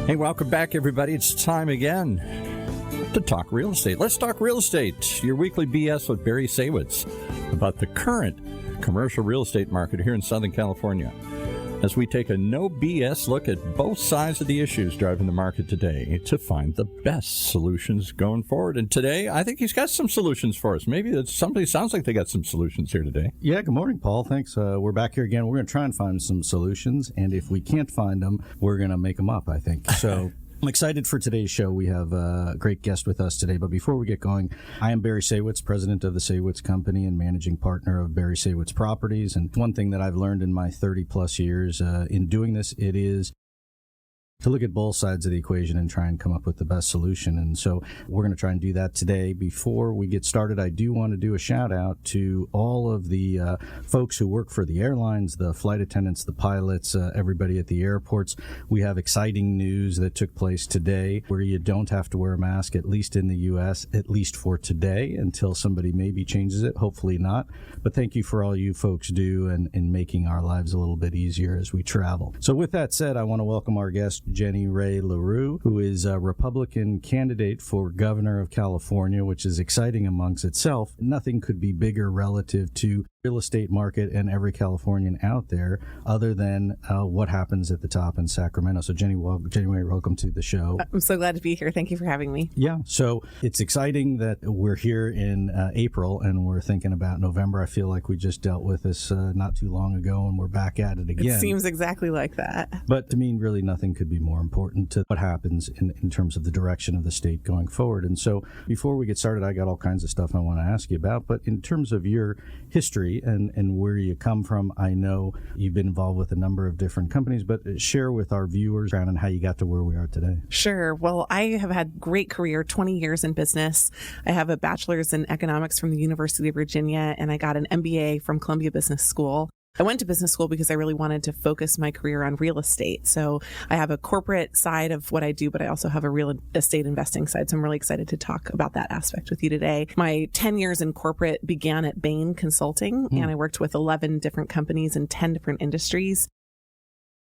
Hey, welcome back, everybody. It's time again to talk real estate. Let's talk real estate. Your weekly BS with Barry Saywitz about the current commercial real estate market here in Southern California, as we take a no BS look at both sides of the issues driving the market today to find the best solutions going forward. And today, I think he's got some solutions for us. Maybe somebody sounds like they got some solutions here today. Yeah, good morning, Paul. Thanks. We're back here again. We're going to try and find some solutions, and if we can't find them, we're going to make them up, I think. So I'm excited for today's show. We have a great guest with us today. But before we get going, I am Barry Saywitz, president of the Saywitz Company and managing partner of Barry Saywitz Properties. And one thing that I've learned in my 30-plus years in doing this, it is to look at both sides of the equation and try and come up with the best solution. And so we're going to try and do that today. Before we get started, I do want to do a shout out to all of the folks who work for the airlines, the flight attendants, the pilots, everybody at the airports. We have exciting news that took place today where you don't have to wear a mask, at least in the U.S., at least for today, until somebody maybe changes it. Hopefully not. But thank you for all you folks do in making our lives a little bit easier as we travel. So with that said, I want to welcome our guest, Rae La Roux, who is a Republican candidate for governor of California, which is exciting amongst itself. Nothing could be bigger relative to real estate market and every Californian out there other than what happens at the top in Sacramento. So Jenny, welcome to the show. I'm so glad to be here. Thank you for having me. Yeah, so it's exciting that we're here in April and we're thinking about November. I feel like we just dealt with this not too long ago and we're back at it again. It seems exactly like that. But to me, really nothing could be more important to what happens in terms of the direction of the state going forward. And so before we get started, I got all kinds of stuff I want to ask you about. But in terms of your history and where you come from, I know you've been involved with a number of different companies, but share with our viewers around how you got to where we are today. Sure. Well, I have had a great career, 20 years in business. I have a bachelor's in economics from the University of Virginia, and I got an MBA from Columbia Business School. I went to business school because I really wanted to focus my career on real estate. So I have a corporate side of what I do, but I also have a real estate investing side. So I'm really excited to talk about that aspect with you today. My 10 years in corporate began at Bain Consulting, and I worked with 11 different companies in 10 different industries.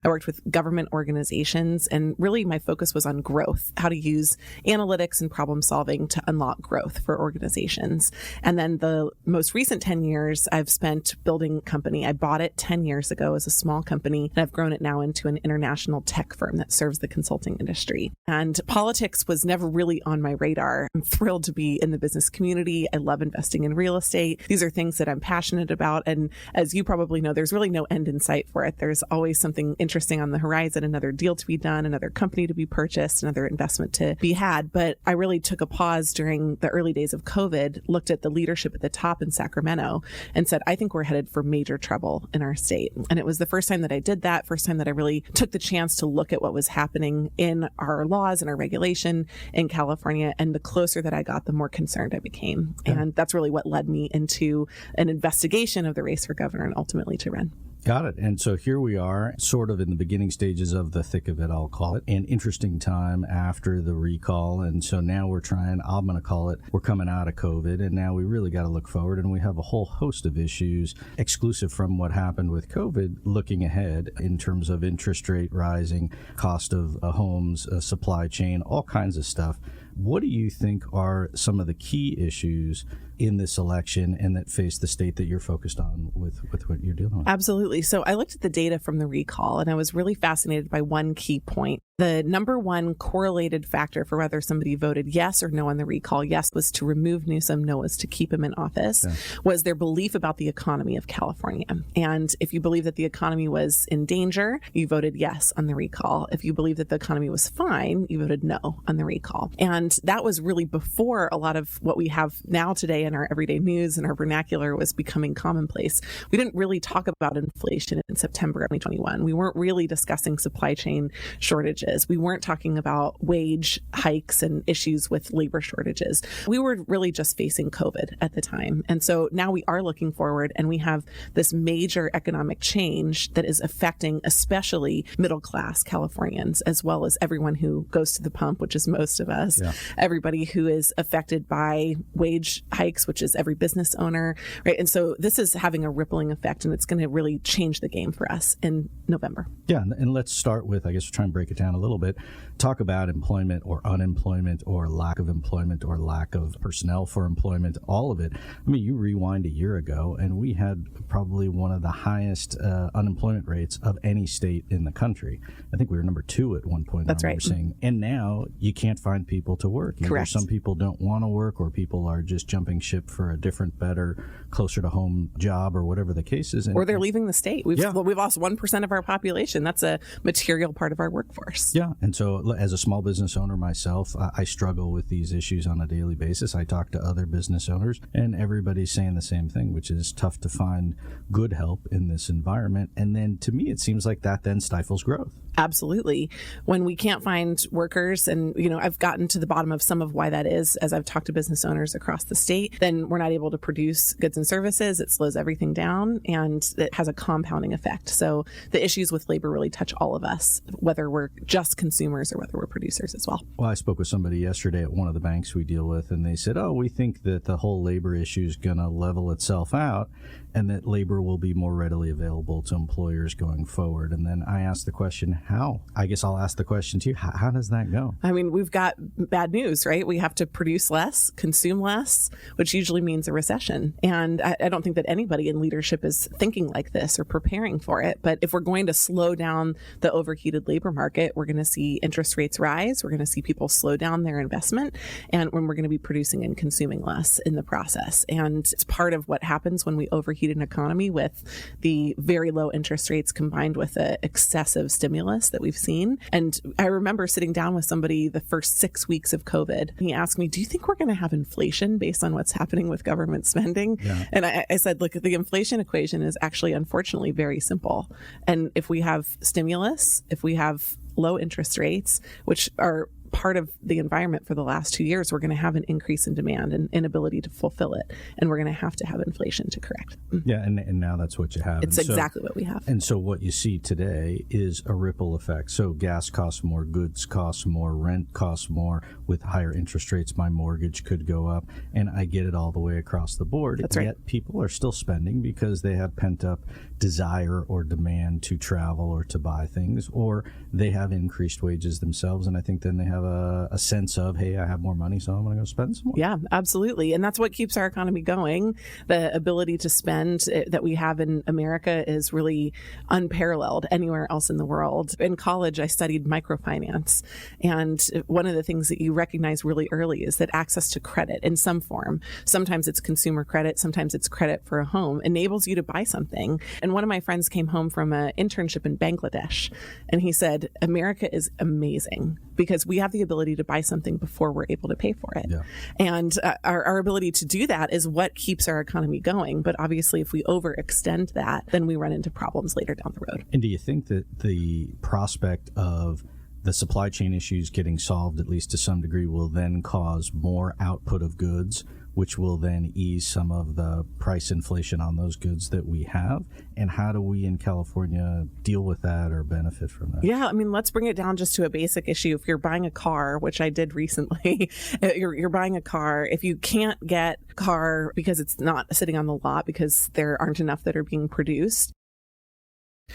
I worked with government organizations, and really my focus was on growth, how to use analytics and problem solving to unlock growth for organizations. And then the most recent 10 years I've spent building a company. I bought it 10 years ago as a small company, and I've grown it now into an international tech firm that serves the consulting industry. And politics was never really on my radar. I'm thrilled to be in the business community. I love investing in real estate. These are things that I'm passionate about. And as you probably know, there's really no end in sight for it. There's always something interesting on the horizon, another deal to be done, another company to be purchased, another investment to be had. But I really took a pause during the early days of COVID, looked at the leadership at the top in Sacramento and said, I think we're headed for major trouble in our state. And it was the first time that I did that, first time that I really took the chance to look at what was happening in our laws and our regulation in California. And the closer that I got, the more concerned I became. Okay. And that's really what led me into an investigation of the race for governor and ultimately to run. Got it. And so here we are, sort of in the beginning stages of the thick of it, I'll call it. An interesting time after the recall. And so now I'm going to call it, we're coming out of COVID, and now we really got to look forward. And we have a whole host of issues exclusive from what happened with COVID, looking ahead in terms of interest rate rising, cost of homes, supply chain, all kinds of stuff. What do you think are some of the key issues in this election and that face the state that you're focused on with what you're dealing with? Absolutely. So I looked at the data from the recall, and I was really fascinated by one key point. The number one correlated factor for whether somebody voted yes or no on the recall, yes was to remove Newsom, no was to keep him in office, was their belief about the economy of California. And if you believe that the economy was in danger, you voted yes on the recall. If you believe that the economy was fine, you voted no on the recall. And that was really before a lot of what we have now today in our everyday news and our vernacular was becoming commonplace. We didn't really talk about inflation in September 2021. We weren't really discussing supply chain shortages. We weren't talking about wage hikes and issues with labor shortages. We were really just facing COVID at the time. And so now we are looking forward, and we have this major economic change that is affecting especially middle-class Californians, as well as everyone who goes to the pump, which is most of us, everybody who is affected by wage hikes strikes, which is every business owner, right? And so this is having a rippling effect, and it's going to really change the game for us in November. Yeah, and let's start with, I guess we'll try and break it down a little bit. Talk about employment or unemployment or lack of employment or lack of personnel for employment, all of it. I mean, you rewind a year ago, and we had probably one of the highest unemployment rates of any state in the country. I think we were number 2 at one point. That's right. And now you can't find people to work. Either Correct. some people don't want to work, or people are just jumping ship for a different, better, closer to home job, or whatever the case is. Or they're leaving the state. We've lost 1% of our population. That's a material part of our workforce. Yeah. And so as a small business owner myself, I struggle with these issues on a daily basis. I talk to other business owners, and everybody's saying the same thing, which is tough to find good help in this environment. And then to me, it seems like that then stifles growth. Absolutely. When we can't find workers, and I've gotten to the bottom of some of why that is as I've talked to business owners across the state, then we're not able to produce goods and services. It slows everything down, and it has a compounding effect. So the issues with labor really touch all of us, whether we're just consumers or whether we're producers as well. Well, I spoke with somebody yesterday at one of the banks we deal with, and they said, we think that the whole labor issue is going to level itself out, and that labor will be more readily available to employers going forward. And then I asked the question, how? I guess I'll ask the question to you. How does that go? I mean, we've got bad news, right? We have to produce less, consume less, which usually means a recession. And I don't think that anybody in leadership is thinking like this or preparing for it. But if we're going to slow down the overheated labor market, we're going to see interest rates rise. We're going to see people slow down their investment. And when we're going to be producing and consuming less in the process. And it's part of what happens when we overheat an economy with the very low interest rates combined with the excessive stimulus that we've seen. And I remember sitting down with somebody the first 6 weeks of COVID. He asked me, do you think we're going to have inflation based on what's happening with government spending? Yeah. And I said, look, the inflation equation is actually, unfortunately, very simple. And if we have stimulus, if we have low interest rates, which are part of the environment for the last 2 years, we're going to have an increase in demand and inability to fulfill it. And we're going to have inflation to correct. Yeah, and now that's what you have. It's exactly what we have. And so what you see today is a ripple effect. So gas costs more, goods cost more, rent costs more. With higher interest rates, my mortgage could go up. And I get it all the way across the board. That's right. Yet people are still spending because they have pent-up desire or demand to travel or to buy things, or they have increased wages themselves. And I think then they have a sense of, hey, I have more money, so I'm going to go spend some more. Yeah, absolutely. And that's what keeps our economy going. The ability to spend that we have in America is really unparalleled anywhere else in the world. In college, I studied microfinance. And one of the things that you recognize really early is that access to credit in some form, sometimes it's consumer credit, sometimes it's credit for a home, enables you to buy something. And one of my friends came home from an internship in Bangladesh, and he said, America is amazing because we have the ability to buy something before we're able to pay for it. Yeah. And our ability to do that is what keeps our economy going. But obviously, if we overextend that, then we run into problems later down the road. And do you think that the prospect of the supply chain issues getting solved, at least to some degree, will then cause more output of goods, which will then ease some of the price inflation on those goods that we have? And how do we in California deal with that or benefit from that? Yeah, I mean, let's bring it down just to a basic issue. If you're buying a car, which I did recently, you're buying a car. If you can't get a car because it's not sitting on the lot because there aren't enough that are being produced,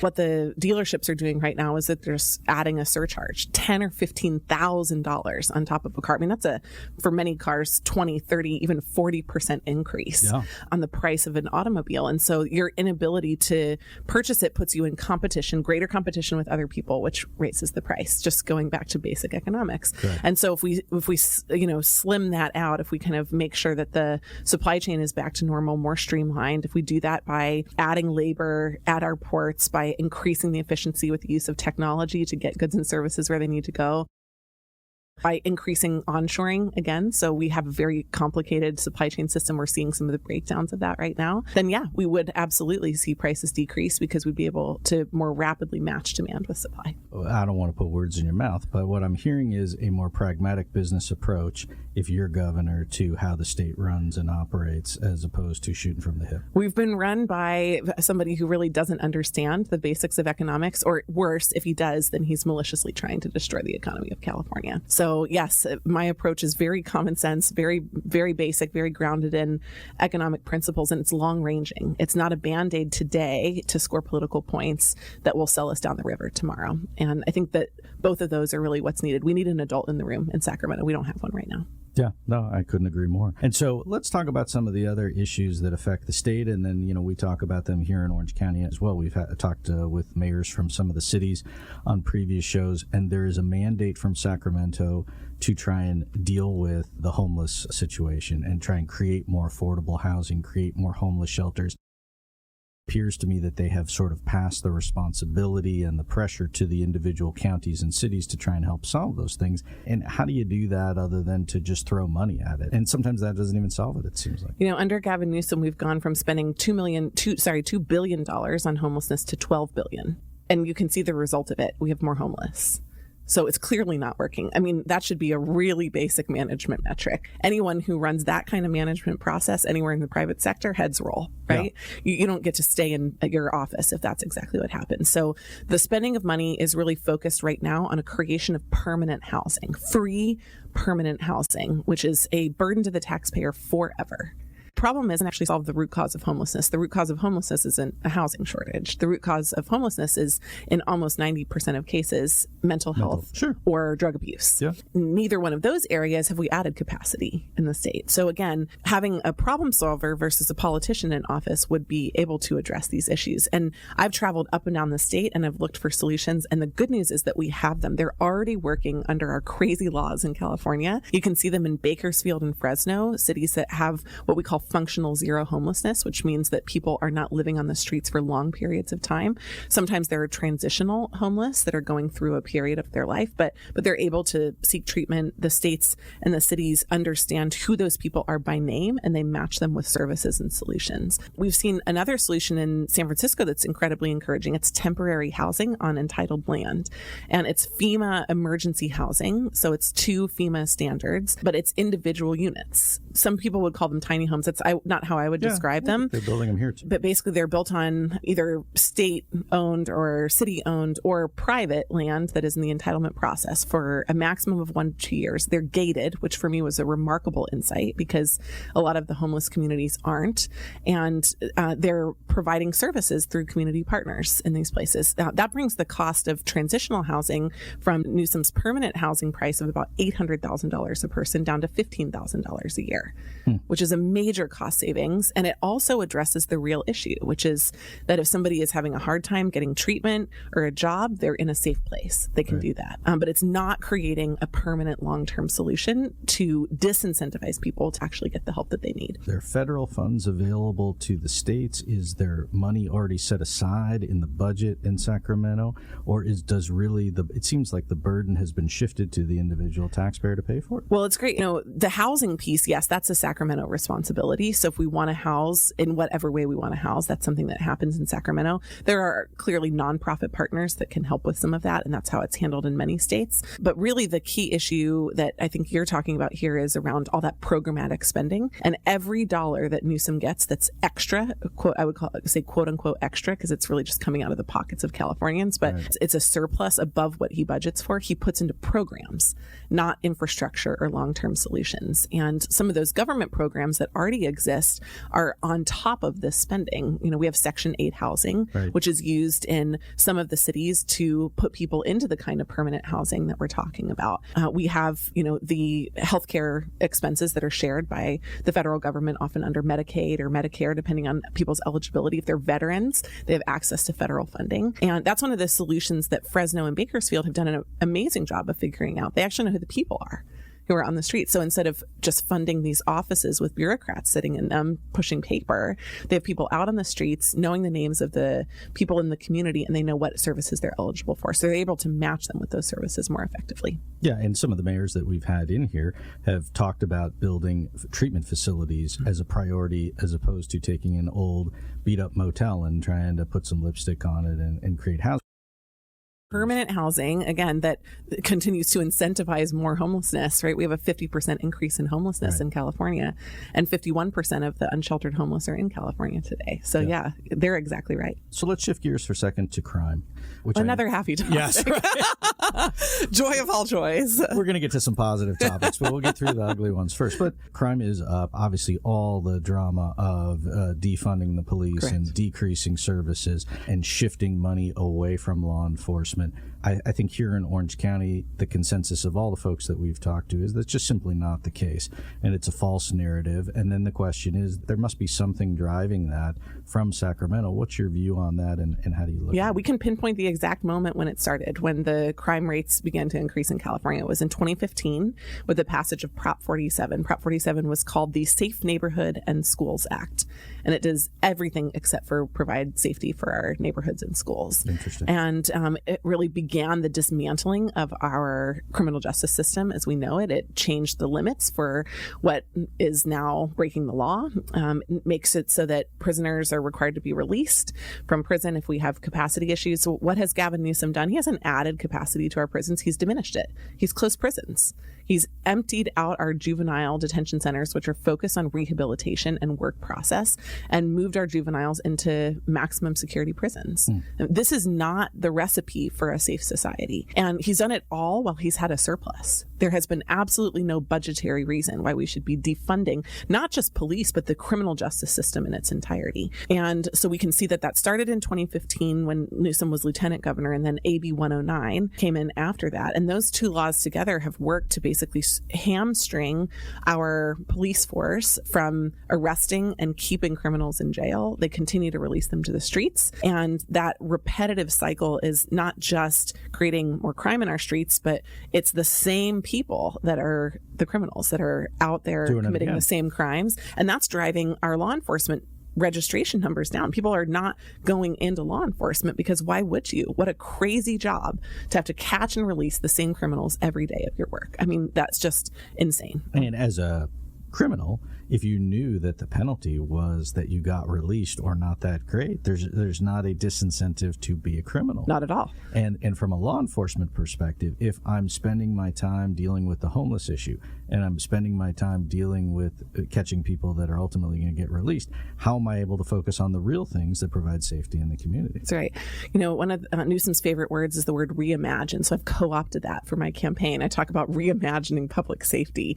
what the dealerships are doing right now is that they're adding a surcharge, $10,000 or $15,000 on top of a car. I mean, that's for many cars, 20, 30, even 40% increase on the price of an automobile. And so your inability to purchase it puts you in competition, greater competition with other people, which raises the price, just going back to basic economics. Okay. And so if we slim that out, if we kind of make sure that the supply chain is back to normal, more streamlined, if we do that by adding labor at our ports, by increasing the efficiency with the use of technology to get goods and services where they need to go, by increasing onshoring again, so we have a very complicated supply chain system. We're seeing some of the breakdowns of that right now. Then, yeah, we would absolutely see prices decrease because we'd be able to more rapidly match demand with supply. I don't want to put words in your mouth, but what I'm hearing is a more pragmatic business approach if you're governor to how the state runs and operates as opposed to shooting from the hip. We've been run by somebody who really doesn't understand the basics of economics, or worse, if he does, then he's maliciously trying to destroy the economy of California. So So yes, my approach is very common sense, very, very basic, very grounded in economic principles, and it's long ranging. It's not a Band-Aid today to score political points that will sell us down the river tomorrow. And I think that both of those are really what's needed. We need an adult in the room in Sacramento. We don't have one right now. Yeah, no, I couldn't agree more. And so let's talk about some of the other issues that affect the state, and then, we talk about them here in Orange County as well. We've talked with mayors from some of the cities on previous shows, and there is a mandate from Sacramento to try and deal with the homeless situation and try and create more affordable housing, create more homeless shelters. Appears to me that they have sort of passed the responsibility and the pressure to the individual counties and cities to try and help solve those things. And how do you do that other than to just throw money at it? And sometimes that doesn't even solve it seems like. Under Gavin Newsom, we've gone from spending $2 billion on homelessness to $12 billion. And you can see the result of it. We have more homeless. So it's clearly not working. I mean, that should be a really basic management metric. Anyone who runs that kind of management process anywhere in the private sector, heads roll, right? Yeah. You don't get to stay in your office if that's exactly what happens. So the spending of money is really focused right now on a creation of permanent housing, free permanent housing, which is a burden to the taxpayer forever. Problem isn't actually solve the root cause of homelessness. The root cause of homelessness isn't a housing shortage. The root cause of homelessness is, in almost 90% of cases, mental health or drug abuse. Yeah. Neither one of those areas have we added capacity in the state. So again, having a problem solver versus a politician in office would be able to address these issues. And I've traveled up and down the state and I've looked for solutions. And the good news is that we have them. They're already working under our crazy laws in California. You can see them in Bakersfield and Fresno, cities that have what we call functional zero homelessness, which means that people are not living on the streets for long periods of time. Sometimes there are transitional homeless that are going through a period of their life, but they're able to seek treatment. The states and the cities understand who those people are by name, and they match them with services and solutions. We've seen another solution in San Francisco that's incredibly encouraging. It's temporary housing on entitled land, and it's FEMA emergency housing. So it's 2 FEMA standards, but it's individual units. Some people would call them tiny homes. That's not how I would describe them. They're building them here too. But basically they're built on either state-owned or city-owned or private land that is in the entitlement process for a maximum of 1 to 2 years. They're gated, which for me was a remarkable insight because a lot of the homeless communities aren't. And they're providing services through community partners in these places. That brings the cost of transitional housing from Newsom's permanent housing price of about $800,000 a person down to $15,000 a year, which is a major cost savings. And it also addresses the real issue, which is that if somebody is having a hard time getting treatment or a job, they're in a safe place. They can do that. But it's not creating a permanent long-term solution to disincentivize people to actually get the help that they need. There are federal funds available to the states. Is there money already set aside in the budget in Sacramento? Or it seems like the burden has been shifted to the individual taxpayer to pay for it? Well, it's great. The housing piece, yes, that's a Sacramento responsibility. So if we want to house in whatever way we want to house, that's something that happens in Sacramento. There are clearly nonprofit partners that can help with some of that, and that's how it's handled in many states. But really the key issue that I think you're talking about here is around all that programmatic spending. And every dollar that Newsom gets that's extra, I would say quote unquote extra, because it's really just coming out of the pockets of Californians, but it's a surplus above what he budgets for. He puts into programs, not infrastructure or long-term solutions. And some of those government programs that already exist are on top of this spending. We have Section 8 housing, which is used in some of the cities to put people into the kind of permanent housing that we're talking about. We have, the healthcare expenses that are shared by the federal government, often under Medicaid or Medicare, depending on people's eligibility. If they're veterans, they have access to federal funding. And that's one of the solutions that Fresno and Bakersfield have done an amazing job of figuring out. They actually know who the people are who are on the street. So instead of just funding these offices with bureaucrats sitting in them pushing paper, they have people out on the streets knowing the names of the people in the community, and they know what services they're eligible for. So they're able to match them with those services more effectively. Yeah, and some of the mayors that we've had in here have talked about building treatment facilities as a priority, as opposed to taking an old beat-up motel and trying to put some lipstick on it and create housing. Permanent housing, again, that continues to incentivize more homelessness, right? We have a 50% increase in homelessness in California, and 51% of the unsheltered homeless are in California today. So yeah, they're exactly right. So let's shift gears for a second to crime. Another happy topic. Yes. Right. Joy of all joys. We're going to get to some positive topics, but we'll get through the ugly ones first. But crime is up. Obviously, all the drama of defunding the police and decreasing services and shifting money away from law enforcement. I think here in Orange County, the consensus of all the folks that we've talked to is that's just simply not the case. And it's a false narrative. And then the question is, there must be something driving that from Sacramento. What's your view on that, and how do you look at it? Yeah, we can pinpoint the exact moment when it started, when the crime rates began to increase in California. It was in 2015 with the passage of Prop 47. Prop 47 was called the Safe Neighborhood and Schools Act. And it does everything except for provide safety for our neighborhoods and schools. Interesting. And it really began the dismantling of our criminal justice system as we know it. It changed the limits for what is now breaking the law. It makes it so that prisoners are required to be released from prison if we have capacity issues. So what has Gavin Newsom done? He hasn't added capacity to our prisons. He's diminished it. He's closed prisons. He's emptied out our juvenile detention centers, which are focused on rehabilitation and work process, and moved our juveniles into maximum security prisons. This is not the recipe for a safe society. And he's done it all while he's had a surplus. There has been absolutely no budgetary reason why we should be defunding not just police, but the criminal justice system in its entirety. And so we can see that that started in 2015 when Newsom was lieutenant governor, and then AB 109 came in after that. And those two laws together have worked to basically hamstring our police force from arresting and keeping criminals in jail. They continue to release them to the streets. And that repetitive cycle is not just creating more crime in our streets, but it's the same people that are the criminals that are out there committing the same crimes. And that's driving our law enforcement registration numbers down. People are not going into law enforcement because why would you? What a crazy job to have to catch and release the same criminals every day of your work. I mean, that's just insane. And as a criminal, if you knew that the penalty was that you got released or not that great, there's not a disincentive to be a criminal. Not at all. And from a law enforcement perspective, if I'm spending my time dealing with the homeless issue and I'm spending my time dealing with catching people that are ultimately going to get released, how am I able to focus on the real things that provide safety in the community? That's right. You know, one of Newsom's favorite words is the word reimagine. So I've co-opted that for my campaign. I talk about reimagining public safety.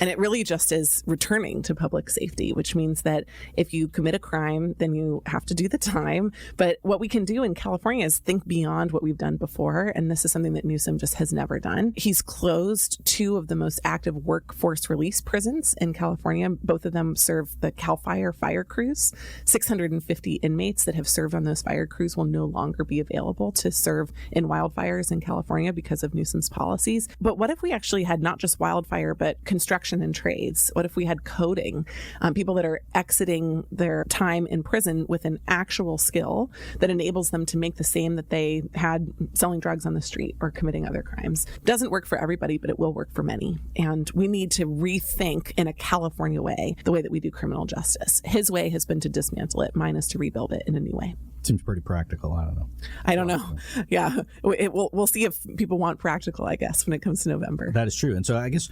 And it really just is returning to public safety, which means that if you commit a crime, then you have to do the time. But what we can do in California is think beyond what we've done before. And this is something that Newsom just has never done. He's closed two of the most active workforce release prisons in California. Both of them serve the CAL FIRE fire crews. 650 inmates that have served on those fire crews will no longer be available to serve in wildfires in California because of Newsom's policies. But what if we actually had not just wildfire, but construction and trades? What if we had coding, people that are exiting their time in prison with an actual skill that enables them to make the same that they had selling drugs on the street or committing other crimes? Doesn't work for everybody, but it will work for many. And we need to rethink in a California way the way that we do criminal justice. His way has been to dismantle it. Mine is to rebuild it in a new way. Seems pretty practical. I don't know. Yeah. We'll see if people want practical, I guess, when it comes to November. That is true. And so I guess,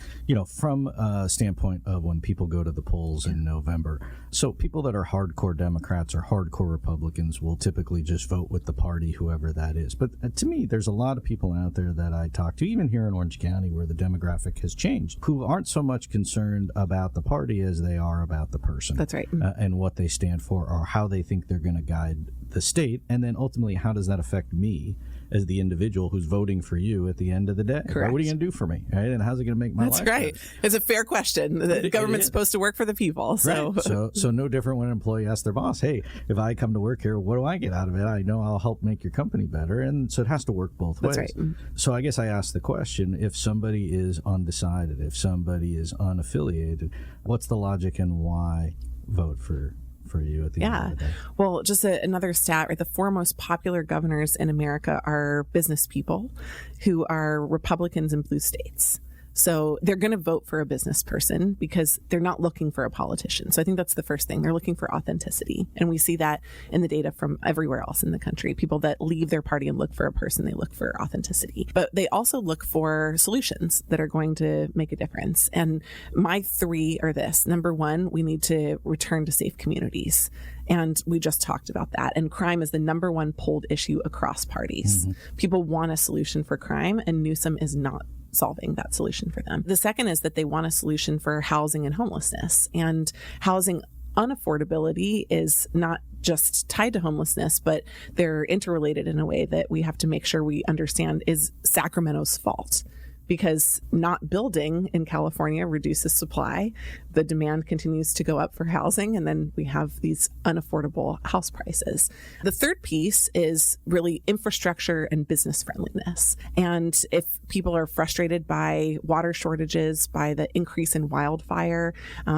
from a standpoint of when people go to the polls in November, so people that are hardcore Democrats or hardcore Republicans will typically just vote with the party, whoever that is. But to me, there's a lot of people out there that I talk to, even here in Orange County where the demographic has changed, who aren't so much concerned about the party as they are about the person. That's right. And what they stand for or how they think they're going to guide the state, and then ultimately how does that affect me as the individual who's voting for you at the end of the day? Correct. What are you going to do for me, right? And how's it going to make my life That's right. better? It's a fair question. The government's supposed to work for the people. So. Right. So no different when an employee asks their boss, hey, if I come to work here, what do I get out of it? I know I'll help make your company better. And so it has to work both ways. That's right. So I guess I ask the question, if somebody is undecided, if somebody is unaffiliated, what's the logic and why vote for you at the end of the day? Well, just another stat, right? The four most popular governors in America are business people who are Republicans in blue states. So they're going to vote for a business person because they're not looking for a politician. So I think that's the first thing. They're looking for authenticity. And we see that in the data from everywhere else in the country. People that leave their party and look for a person, they look for authenticity. But they also look for solutions that are going to make a difference. And my three are this. Number one, we need to return to safe communities. And we just talked about that. And crime is the number one polled issue across parties. People want a solution for crime, and Newsom is not solving that solution for them. The second is that they want a solution for housing and homelessness. And housing unaffordability is not just tied to homelessness, but they're interrelated in a way that we have to make sure we understand is Sacramento's fault. Because not building in California reduces supply. The demand continues to go up for housing, and then we have these unaffordable house prices. The third piece is really infrastructure and business friendliness. And if people are frustrated by water shortages, by the increase in wildfire,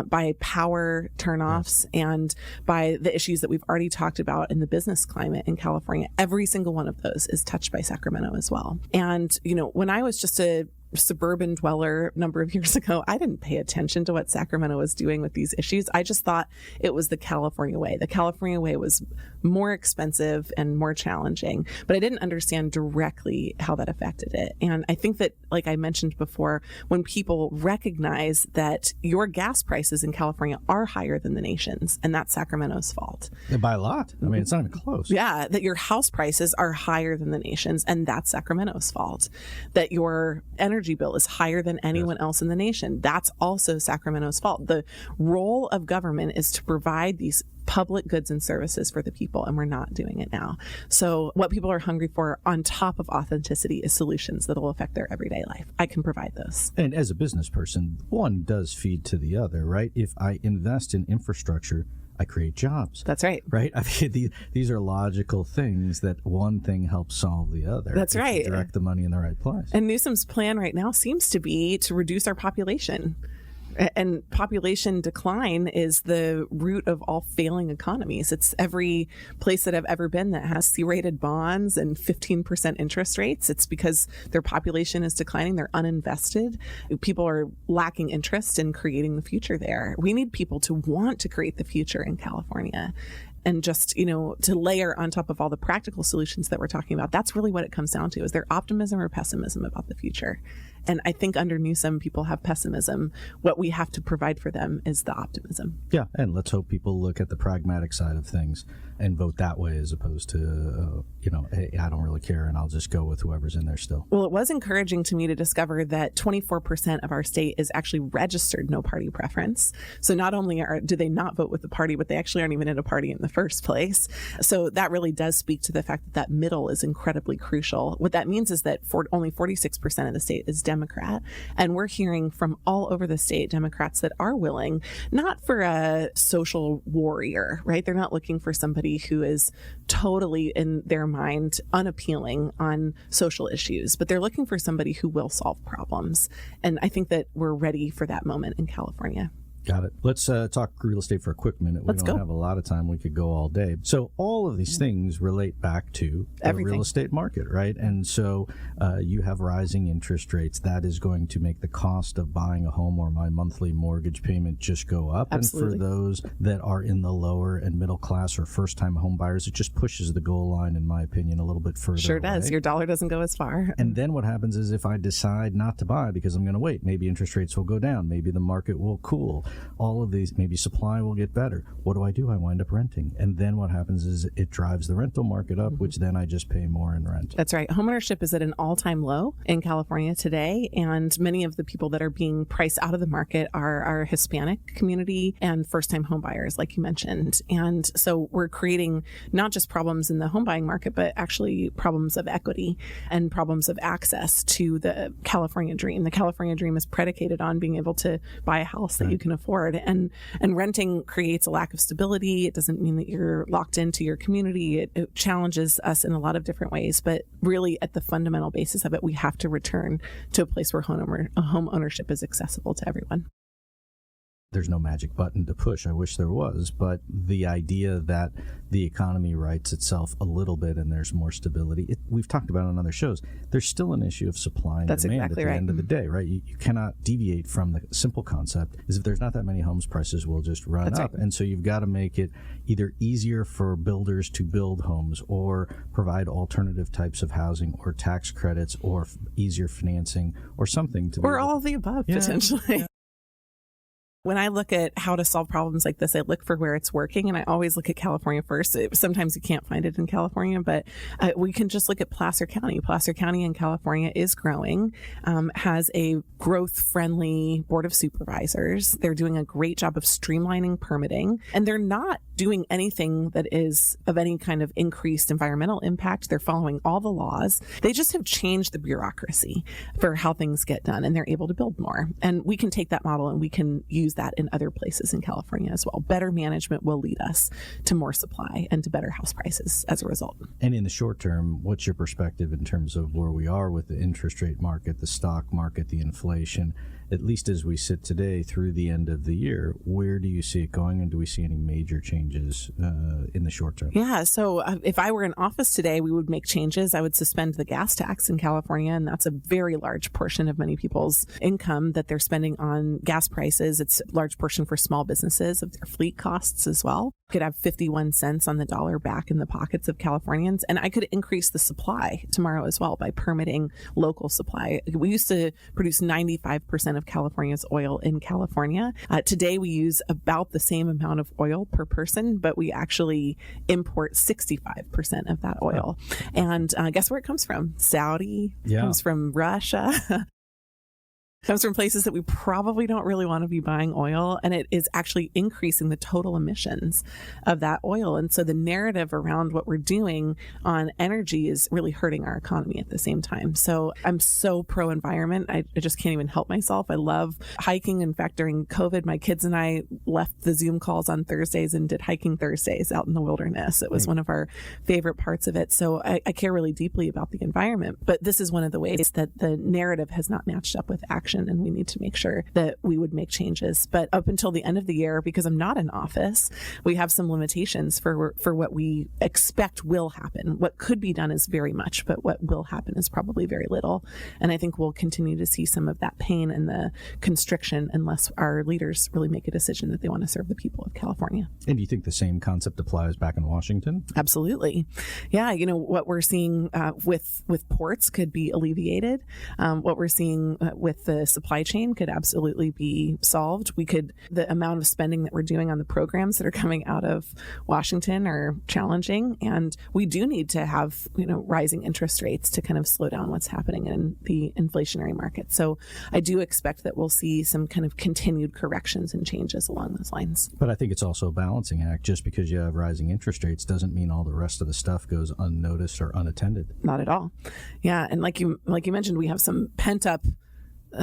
by power turnoffs, and by the issues that we've already talked about in the business climate in California, every single one of those is touched by Sacramento as well. And, when I was just a suburban dweller a number of years ago, I didn't pay attention to what Sacramento was doing with these issues. I just thought it was the California way. The California way was more expensive and more challenging, but I didn't understand directly how that affected it. And I think that, like I mentioned before, when people recognize that your gas prices in California are higher than the nation's, and that's Sacramento's fault. By a lot. I mean, it's not even close. Yeah, that your house prices are higher than the nation's, and that's Sacramento's fault. That your energy bill is higher than anyone else in the nation. That's also Sacramento's fault. The role of government is to provide these public goods and services for the people, and we're not doing it now. So what people are hungry for on top of authenticity is solutions that will affect their everyday life. I can provide those. And as a business person, one does feed to the other, right? If I invest in infrastructure, I create jobs. That's right. Right? I mean, these are logical things that one thing helps solve the other. That's right. Direct the money in the right place. And Newsom's plan right now seems to be to reduce our population. And population decline is the root of all failing economies. It's every place that I've ever been that has C-rated bonds and 15% interest rates. It's because their population is declining. They're uninvested. People are lacking interest in creating the future there. We need people to want to create the future in California. And just, to layer on top of all the practical solutions that we're talking about, that's really what it comes down to. Is there optimism or pessimism about the future? And I think under Newsom, people have pessimism. What we have to provide for them is the optimism. Yeah, and let's hope people look at the pragmatic side of things and vote that way as opposed to, hey, I don't really care and I'll just go with whoever's in there still. Well, it was encouraging to me to discover that 24% of our state is actually registered no party preference. So not only do they not vote with the party, but they actually aren't even in a party in the first place. So that really does speak to the fact that that middle is incredibly crucial. What that means is that only 46% of the state is Democrat. And we're hearing from all over the state Democrats that are willing, not for a social warrior, right? They're not looking for somebody who is totally, in their mind, unappealing on social issues, but they're looking for somebody who will solve problems. And I think that we're ready for that moment in California. Got it. Let's talk real estate for a quick minute. We don't have a lot of time. We could go all day. So all of these things relate back to the real estate market, right? And so you have rising interest rates. That is going to make the cost of buying a home or my monthly mortgage payment just go up. Absolutely. And for those that are in the lower and middle class or first-time home buyers, it just pushes the goal line, in my opinion, a little bit further. Sure does. Away. Your dollar doesn't go as far. And then what happens is if I decide not to buy because I'm going to wait, maybe interest rates will go down. Maybe the market will cool. All of these, maybe supply will get better. What do? I wind up renting. And then what happens is it drives the rental market up, which then I just pay more in rent. That's right. Homeownership is at an all-time low in California today. And many of the people that are being priced out of the market are our Hispanic community and first-time home buyers, like you mentioned. And so we're creating not just problems in the home buying market, but actually problems of equity and problems of access to the California dream. The California dream is predicated on being able to buy a house that you can afford. And renting creates a lack of stability. It doesn't mean that you're locked into your community. It challenges us in a lot of different ways. But really, at the fundamental basis of it, we have to return to a place where home ownership is accessible to everyone. There's no magic button to push. I wish there was. But the idea that the economy rights itself a little bit and there's more stability, we've talked about it on other shows, there's still an issue of supply and That's demand exactly at the right. end of the day, right? You cannot deviate from the simple concept is if there's not that many homes, prices will just run That's up. right. And so you've got to make it either easier for builders to build homes or provide alternative types of housing or tax credits or easier financing or something to be Or able all of the above, Yeah. potentially. Yeah. When I look at how to solve problems like this, I look for where it's working, and I always look at California first. Sometimes you can't find it in California, but we can just look at Placer County. Placer County in California is growing, has a growth-friendly board of supervisors. They're doing a great job of streamlining permitting, and they're not doing anything that is of any kind of increased environmental impact. They're following all the laws. They just have changed the bureaucracy for how things get done, and they're able to build more. And we can take that model and we can use that in other places in California as well. Better management will lead us to more supply and to better house prices as a result. And in the short term, what's your perspective in terms of where we are with the interest rate market, the stock market, the inflation? At least as we sit today through the end of the year, where do you see it going, and do we see any major changes in the short term? Yeah, so if I were in office today, we would make changes. I would suspend the gas tax in California, and that's a very large portion of many people's income that they're spending on gas prices. It's a large portion for small businesses of their fleet costs as well. Could have 51 cents on the dollar back in the pockets of Californians, and I could increase the supply tomorrow as well by permitting local supply. We used to produce 95% of California's oil in California. Today we use about the same amount of oil per person, but we actually import 65% of that oil. And guess where it comes from? Saudi, comes from Russia. Comes from places that we probably don't really want to be buying oil, and it is actually increasing the total emissions of that oil. And so the narrative around what we're doing on energy is really hurting our economy at the same time. So I'm so pro-environment. I just can't even help myself. I love hiking. In fact, during COVID, my kids and I left the Zoom calls on Thursdays and did hiking Thursdays out in the wilderness. It was one of our favorite parts of it. So I care really deeply about the environment. But this is one of the ways that the narrative has not matched up with action. And we need to make sure that we would make changes. But up until the end of the year, because I'm not in office, we have some limitations for what we expect will happen. What could be done is very much, but what will happen is probably very little. And I think we'll continue to see some of that pain and the constriction unless our leaders really make a decision that they want to serve the people of California. And do you think the same concept applies back in Washington? Absolutely. Yeah. You know, what we're seeing with ports could be alleviated. What we're seeing with the supply chain could absolutely be solved. The amount of spending that we're doing on the programs that are coming out of Washington are challenging. And we do need to have, rising interest rates to kind of slow down what's happening in the inflationary market. So I do expect that we'll see some kind of continued corrections and changes along those lines. But I think it's also a balancing act. Just because you have rising interest rates doesn't mean all the rest of the stuff goes unnoticed or unattended. Not at all. Yeah. And like you mentioned, we have some pent up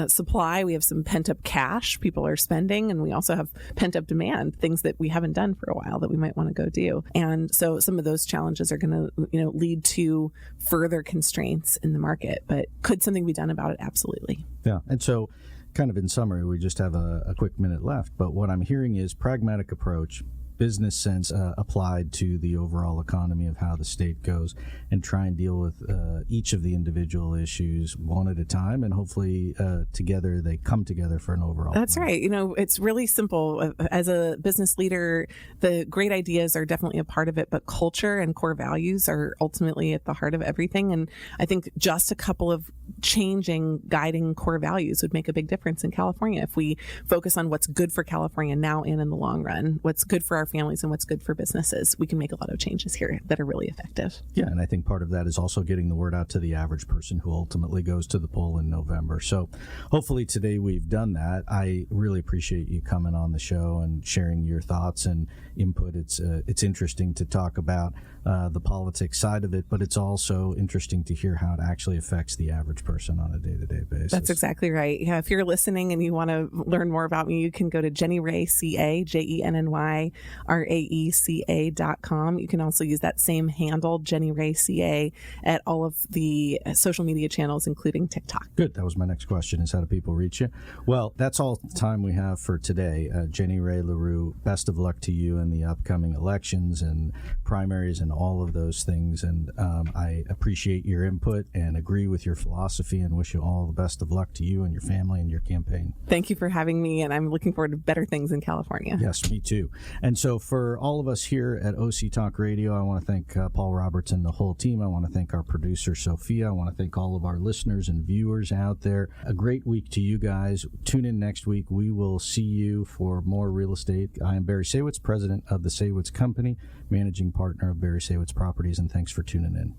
supply. We have some pent up cash people are spending, and we also have pent up demand, things that we haven't done for a while that we might want to go do. And so some of those challenges are going to, lead to further constraints in the market. But could something be done about it? Absolutely. Yeah. And so kind of in summary, we just have a quick minute left, but what I'm hearing is pragmatic approach, business sense applied to the overall economy of how the state goes, and try and deal with each of the individual issues one at a time, and hopefully together they come together for an overall That's plan. right. It's really simple. As a business leader, the great ideas are definitely a part of it, but culture and core values are ultimately at the heart of everything. And I think just a couple of changing guiding core values would make a big difference in California. If we focus on what's good for California now and in the long run, what's good for our families and what's good for businesses, we can make a lot of changes here that are really effective. Yeah, and I think part of that is also getting the word out to the average person who ultimately goes to the poll in November. So hopefully today we've done that. I really appreciate you coming on the show and sharing your thoughts and input. It's interesting to talk about the politics side of it, but it's also interesting to hear how it actually affects the average person on a day-to-day basis. That's exactly right. Yeah, if you're listening and you want to learn more about me, you can go to Jenny Rae CA, JennyRaeCA.com. You can also use that same handle, Jenny Rae CA, at all of the social media channels, including TikTok. Good. That was my next question, is how do people reach you? Well, that's all the time we have for today. Jenny Rae La Roux, best of luck to you in the upcoming elections and primaries and all of those things. And I appreciate your input and agree with your philosophy and wish you all the best of luck to you and your family and your campaign. Thank you for having me, and I'm looking forward to better things in California. Yes, me too. And so for all of us here at OC Talk Radio, I want to thank Paul Roberts and the whole team. I want to thank our producer, Sophia. I want to thank all of our listeners and viewers out there. A great week to you guys. Tune in next week. We will see you for more real estate. I am Barry Saywitz, president of the Saywitz Company, managing partner of Barry Saywitz Properties, and thanks for tuning in.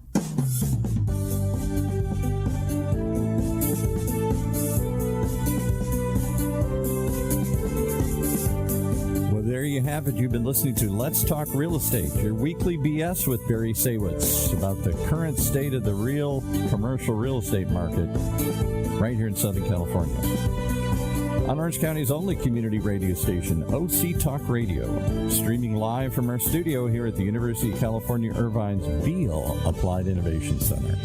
Well, there you have it. You've been listening to Let's Talk Real Estate, your weekly BS with Barry Saywitz about the current state of the real commercial real estate market right here in Southern California. On Orange County's only community radio station, OC Talk Radio, streaming live from our studio here at the University of California Irvine's Beale Applied Innovation Center.